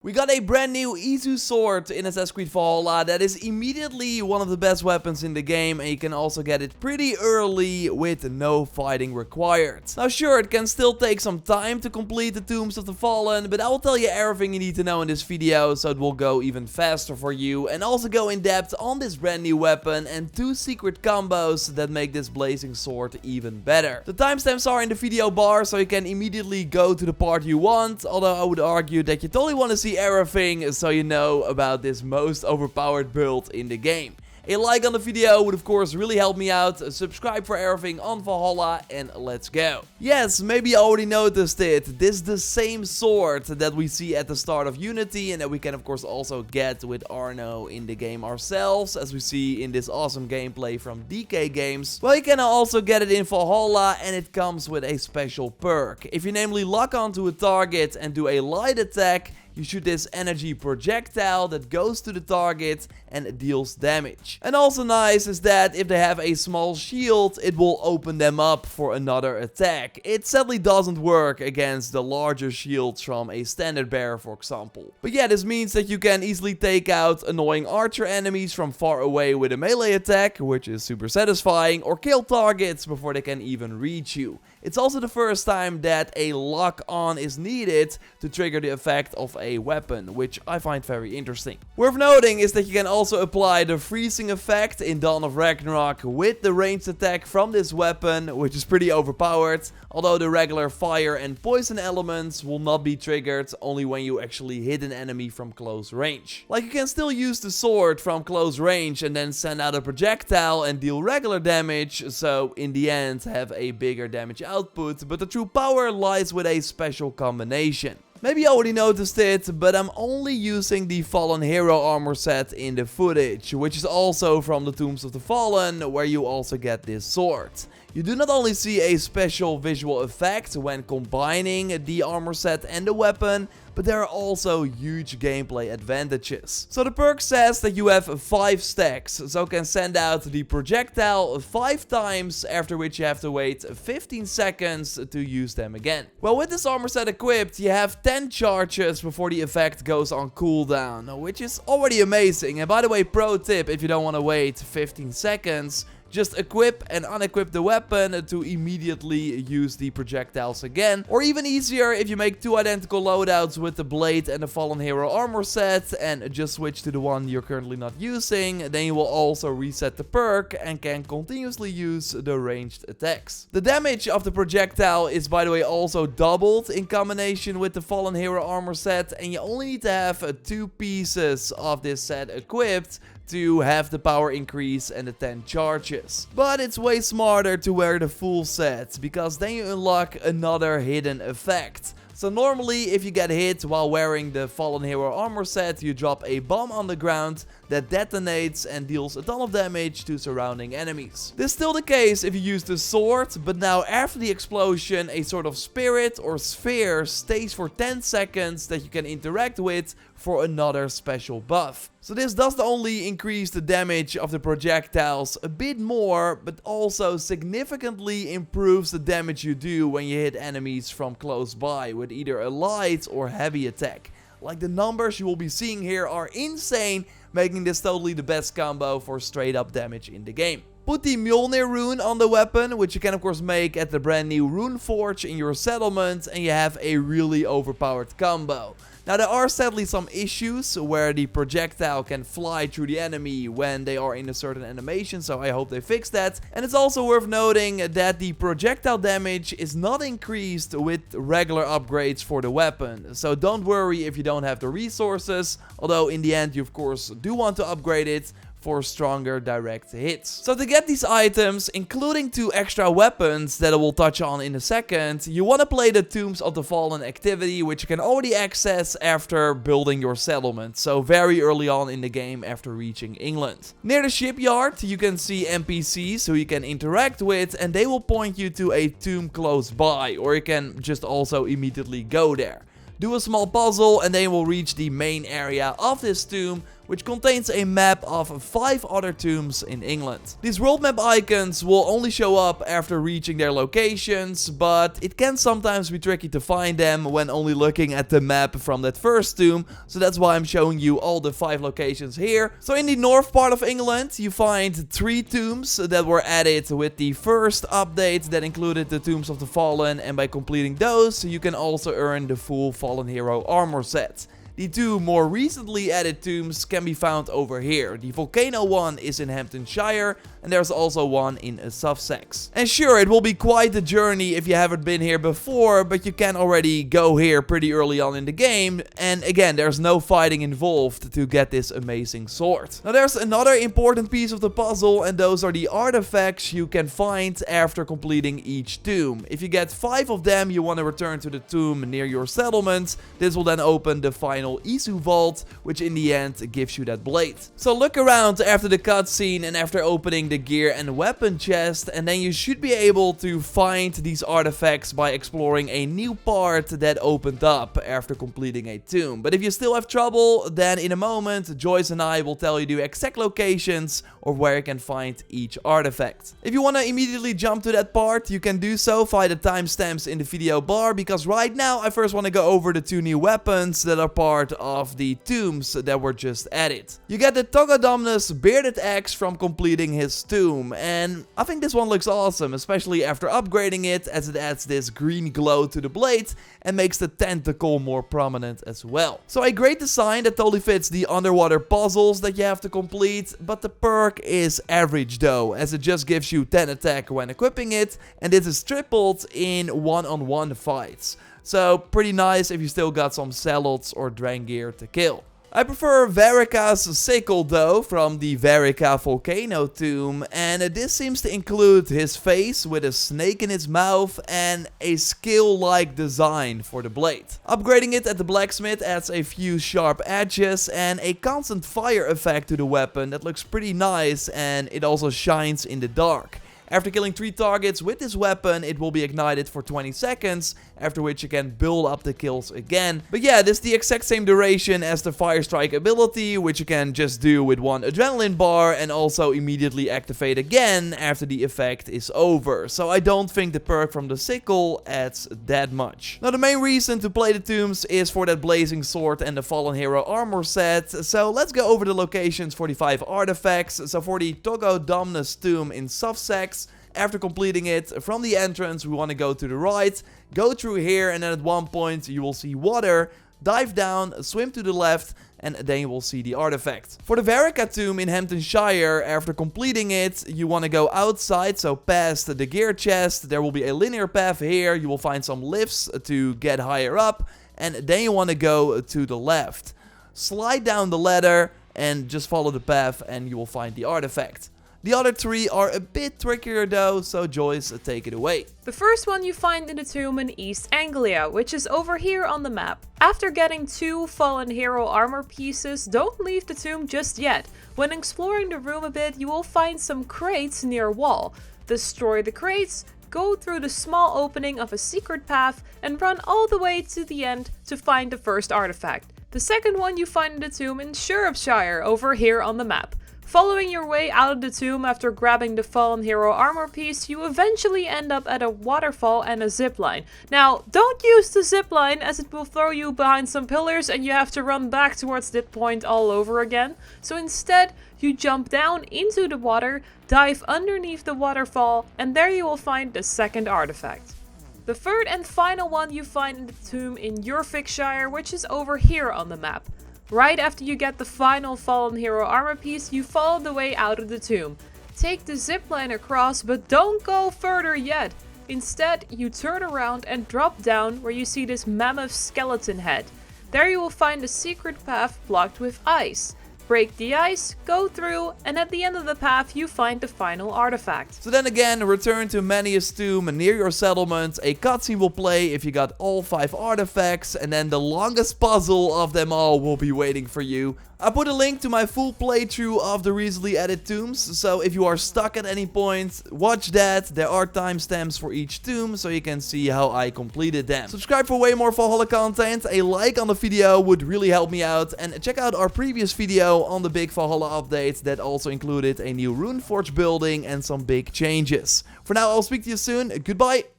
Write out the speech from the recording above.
We got a brand new Izu sword in Assassin's Creed Valhalla that is immediately one of the best weapons in the game, and you can also get it pretty early with no fighting required. Now sure, it can still take some time to complete the Tombs of the Fallen, but I will tell you everything you need to know in this video, so it will go even faster for you, and also go in depth on this brand new weapon and 2 secret combos that make this blazing sword even better. The timestamps are in the video bar, so you can immediately go to the part you want, although I would argue that you totally want to see everything so you know about this most overpowered build in the game. A like on the video would of course really help me out, subscribe for everything on Valhalla, and let's go. Yes, maybe you already noticed it, this is the same sword that we see at the start of Unity and that we can of course also get with Arno in the game ourselves, as we see in this awesome gameplay from DK Games. Well, you can also get it in Valhalla, and it comes with a special perk. If you namely lock onto a target and do a light attack, you shoot this energy projectile that goes to the target and deals damage. And also nice is that if they have a small shield, it will open them up for another attack. It sadly doesn't work against the larger shields from a standard bearer, for example. But yeah, this means that you can easily take out annoying archer enemies from far away with a melee attack, which is super satisfying, or kill targets before they can even reach you. It's also the first time that a lock-on is needed to trigger the effect of a weapon, which I find very interesting. Worth noting is that you can also apply the freezing effect in Dawn of Ragnarok with the ranged attack from this weapon, which is pretty overpowered, although the regular fire and poison elements will not be triggered only when you actually hit an enemy from close range. Like, you can still use the sword from close range and then send out a projectile and deal regular damage, so in the end have a bigger damage output, but the true power lies with a special combination. Maybe you already noticed it, but I'm only using the Fallen Hero armor set in the footage, which is also from the Tombs of the Fallen, where you also get this sword. You do not only see a special visual effect when combining the armor set and the weapon, but there are also huge gameplay advantages. So the perk says that you have 5 stacks, so can send out the projectile 5 times, after which you have to wait 15 seconds to use them again. Well, with this armor set equipped, you have 10 charges before the effect goes on cooldown, which is already amazing. And by the way, pro tip, if you don't want to wait 15 seconds, just equip and unequip the weapon to immediately use the projectiles again. Or even easier, if you make 2 identical loadouts with the blade and the Fallen Hero armor set and just switch to the one you're currently not using, then you will also reset the perk and can continuously use the ranged attacks. The damage of the projectile is, by the way, also doubled in combination with the Fallen Hero armor set, and you only need to have 2 pieces of this set equipped to have the power increase and the 10 charges. But it's way smarter to wear the full set, because then you unlock another hidden effect. So normally, if you get hit while wearing the Fallen Hero armor set, you drop a bomb on the ground that detonates and deals a ton of damage to surrounding enemies. This is still the case if you use the sword, but now after the explosion, a sort of spirit or sphere stays for 10 seconds that you can interact with for another special buff. So this does not only increase the damage of the projectiles a bit more, but also significantly improves the damage you do when you hit enemies from close by with either a light or heavy attack. Like, the numbers you will be seeing here are insane, making this totally the best combo for straight up damage in the game. Put the Mjolnir rune on the weapon, which you can of course make at the brand new rune forge in your settlement, and you have a really overpowered combo. Now, there are sadly some issues where the projectile can fly through the enemy when they are in a certain animation, so I hope they fix that. And it's also worth noting that the projectile damage is not increased with regular upgrades for the weapon. So don't worry if you don't have the resources, although in the end you of course do want to upgrade it for stronger direct hits. So to get these items, including 2 extra weapons that I will touch on in a second, you want to play the Tombs of the Fallen activity, which you can already access after building your settlement, so very early on in the game after reaching England. Near the shipyard, you can see NPCs who you can interact with, and they will point you to a tomb close by, or you can just also immediately go there. Do a small puzzle and then you will reach the main area of this tomb, which contains a map of 5 other tombs in England. These world map icons will only show up after reaching their locations, but it can sometimes be tricky to find them when only looking at the map from that first tomb, so that's why I'm showing you all the 5 locations here. So in the north part of England, you find 3 tombs that were added with the first update that included the Tombs of the Fallen, and by completing those, you can also earn the full Fallen Hero armor set. The 2 more recently added tombs can be found over here. The volcano one is in Hamptonshire, and there's also one in Sussex. And sure, it will be quite a journey if you haven't been here before, but you can already go here pretty early on in the game, and again, there's no fighting involved to get this amazing sword. Now there's another important piece of the puzzle, and those are the artifacts you can find after completing each tomb. If you get 5 of them, you want to return to the tomb near your settlement. This will then open the final AC Vault, which in the end gives you that blade. So look around after the cutscene and after opening the gear and weapon chest, and then you should be able to find these artifacts by exploring a new part that opened up after completing a tomb. But if you still have trouble, then in a moment Joyce and I will tell you the exact locations of where you can find each artifact. If you want to immediately jump to that part, you can do so via the timestamps in the video bar, because right now I first want to go over the 2 new weapons that are part of the tombs that were just added. You get the Togodomnus bearded axe from completing his tomb, and I think this one looks awesome, especially after upgrading it, as it adds this green glow to the blade and makes the tentacle more prominent as well. So a great design that totally fits the underwater puzzles that you have to complete, but the perk is average though, as it just gives you 10 attack when equipping it, and this is tripled in one-on-one fights. So pretty nice if you still got some Zealots or Drangir to kill. I prefer Varika's sickle though, from the Varika volcano tomb, and this seems to include his face with a snake in its mouth and a skill-like design for the blade. Upgrading it at the blacksmith adds a few sharp edges and a constant fire effect to the weapon that looks pretty nice, and it also shines in the dark. After killing 3 targets with this weapon, it will be ignited for 20 seconds, after which you can build up the kills again. But yeah, this is the exact same duration as the Fire Strike ability, which you can just do with 1 adrenaline bar and also immediately activate again after the effect is over. So I don't think the perk from the sickle adds that much. Now the main reason to play the tombs is for that blazing sword and the Fallen Hero armor set. So let's go over the locations for the 5 artifacts. So for the Togodomnus tomb in Sussex, after completing it, from the entrance we want to go to the right, go through here, and then at one point you will see water, dive down, swim to the left, and then you will see the artifact. For the Varika tomb in Hamptonshire, after completing it, you want to go outside, so past the gear chest. There will be a linear path here, you will find some lifts to get higher up, and then you want to go to the left. Slide down the ladder and just follow the path and you will find the artifact. The other 3 are a bit trickier though, so Joyce, take it away. The first one you find in the tomb in East Anglia, which is over here on the map. After getting 2 Fallen Hero armor pieces, don't leave the tomb just yet. When exploring the room a bit, you will find some crates near a wall. Destroy the crates, go through the small opening of a secret path, and run all the way to the end to find the first artifact. The second one you find in the tomb in Shropshire, over here on the map. Following your way out of the tomb after grabbing the Fallen Hero armor piece, you eventually end up at a waterfall and a zipline. Now, don't use the zipline as it will throw you behind some pillars and you have to run back towards that point all over again. So instead, you jump down into the water, dive underneath the waterfall, and there you will find the second artifact. The third and final one you find in the tomb in Yorkshire, which is over here on the map. Right after you get the final Fallen Hero armor piece, you follow the way out of the tomb. Take the zipline across, but don't go further yet. Instead, you turn around and drop down where you see this mammoth skeleton head. There you will find a secret path blocked with ice. Break the ice, go through, and at the end of the path you find the final artifact. So then again, return to Manius tomb near your settlement. A cutscene will play if you got all 5 artifacts, and then the longest puzzle of them all will be waiting for you. I put a link to my full playthrough of the recently added tombs, so if you are stuck at any point, watch that. There are timestamps for each tomb, so you can see how I completed them. Subscribe for way more Valhalla content, a like on the video would really help me out, and check out our previous video now on the big Valhalla update that also included a new Runeforge building and some big changes. For now, I'll speak to you soon. Goodbye!